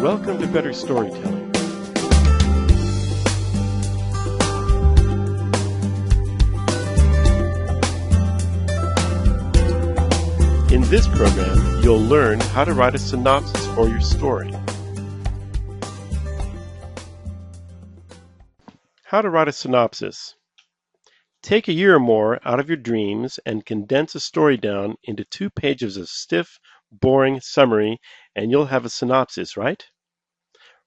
Welcome to Better Storytelling. In this program, you'll learn how to write a synopsis for your story. How to write a synopsis. Take a year or more out of your dreams and condense a story down into 2 pages of stiff, boring summary, and you'll have a synopsis, right?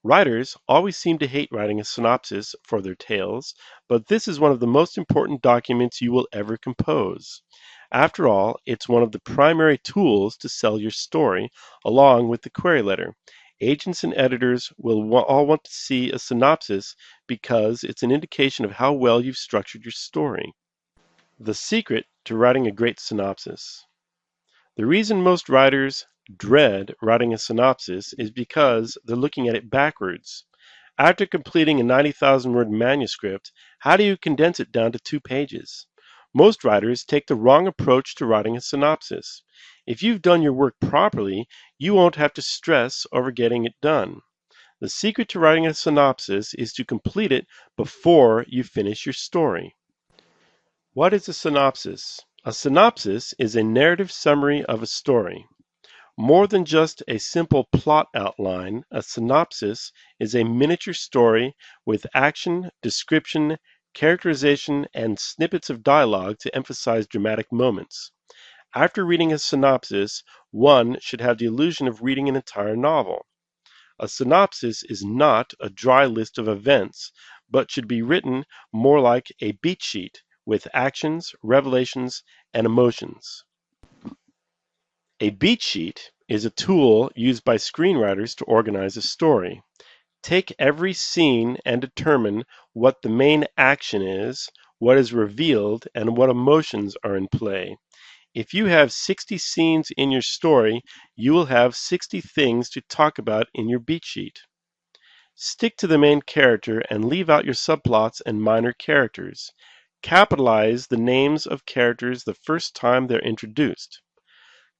Writers always seem to hate writing a synopsis for their tales, but this is one of the most important documents you will ever compose. After all, it's one of the primary tools to sell your story, along with the query letter. Agents and editors will all want to see a synopsis because it's an indication of how well you've structured your story. The secret to writing a great synopsis. The reason most writers dread writing a synopsis is because they're looking at it backwards. After completing a 90,000-word manuscript, how do you condense it down to 2 pages? Most writers take the wrong approach to writing a synopsis. If you've done your work properly, you won't have to stress over getting it done. The secret to writing a synopsis is to complete it before you finish your story. What is a synopsis? A synopsis is a narrative summary of a story. More than just a simple plot outline, a synopsis is a miniature story with action, description, characterization, and snippets of dialogue to emphasize dramatic moments. After reading a synopsis, one should have the illusion of reading an entire novel. A synopsis is not a dry list of events, but should be written more like a beat sheet with actions, revelations, and emotions. A beat sheet is a tool used by screenwriters to organize a story. Take every scene and determine what the main action is, what is revealed, and what emotions are in play. If you have 60 scenes in your story, you will have 60 things to talk about in your beat sheet. Stick to the main character and leave out your subplots and minor characters. Capitalize the names of characters the first time they're introduced.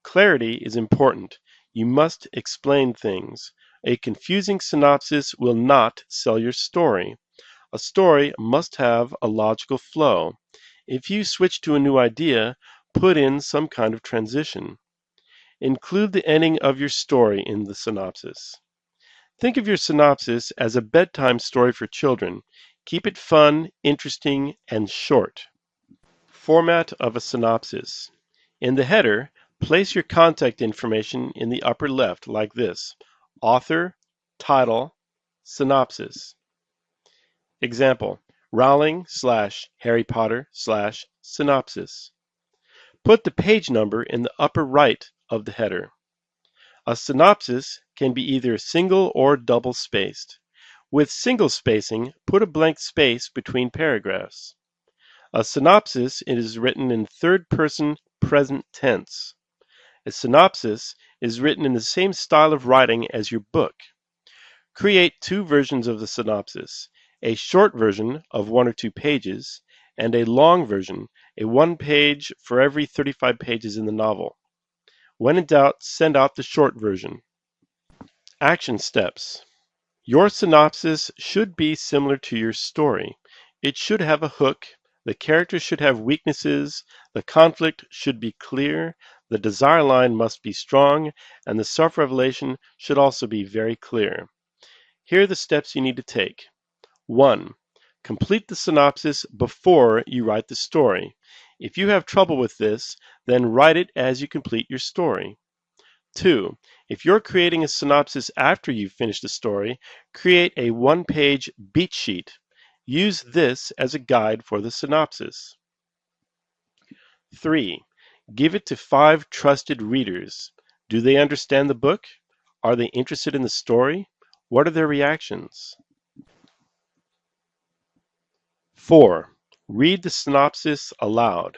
Clarity is important. You must explain things. A confusing synopsis will not sell your story. A story must have a logical flow. If you switch to a new idea, put in some kind of transition. Include the ending of your story in the synopsis. Think of your synopsis as a bedtime story for children. Keep it fun, interesting, and short. Format of a synopsis. In the header, place your contact information in the upper left like this: author, title, synopsis. Example, Rowling/Harry Potter/synopsis. Put the page number in the upper right of the header. A synopsis can be either single or double spaced. With single spacing, put a blank space between paragraphs. A synopsis is written in third-person present tense. A synopsis is written in the same style of writing as your book. Create 2 versions of the synopsis: a short version of 1 or 2 pages, and a long version, a 1 page for every 35 pages in the novel. When in doubt, send out the short version. Action steps. Your synopsis should be similar to your story. It should have a hook, the characters should have weaknesses, the conflict should be clear, the desire line must be strong, and the self-revelation should also be very clear. Here are the steps you need to take. 1. Complete the synopsis before you write the story. If you have trouble with this, then write it as you complete your story. 2. If you're creating a synopsis after you've finished the story, create a 1-page beat sheet. Use this as a guide for the synopsis. 3. Give it to 5 trusted readers. Do they understand the book? Are they interested in the story? What are their reactions? 4. Read the synopsis aloud.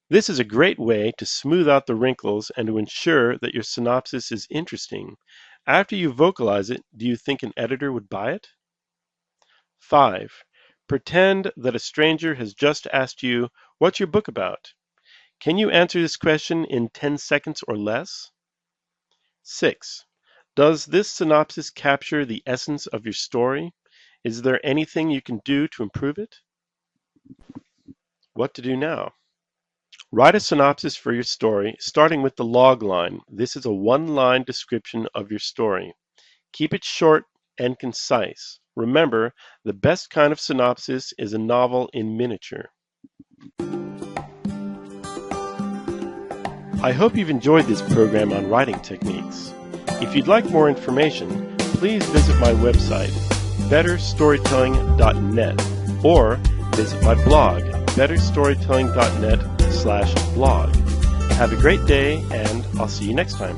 This is a great way to smooth out the wrinkles and to ensure that your synopsis is interesting. After you vocalize it, do you think an editor would buy it? 5. Pretend that a stranger has just asked you, "What's your book about?" Can you answer this question in 10 seconds or less? 6. Does this synopsis capture the essence of your story? Is there anything you can do to improve it? What to do now? Write a synopsis for your story, starting with the log line. This is a one-line description of your story. Keep it short and concise. Remember, the best kind of synopsis is a novel in miniature. I hope you've enjoyed this program on writing techniques. If you'd like more information, please visit my website, betterstorytelling.net, or visit my blog, betterstorytelling.net/blog. Have a great day, and I'll see you next time.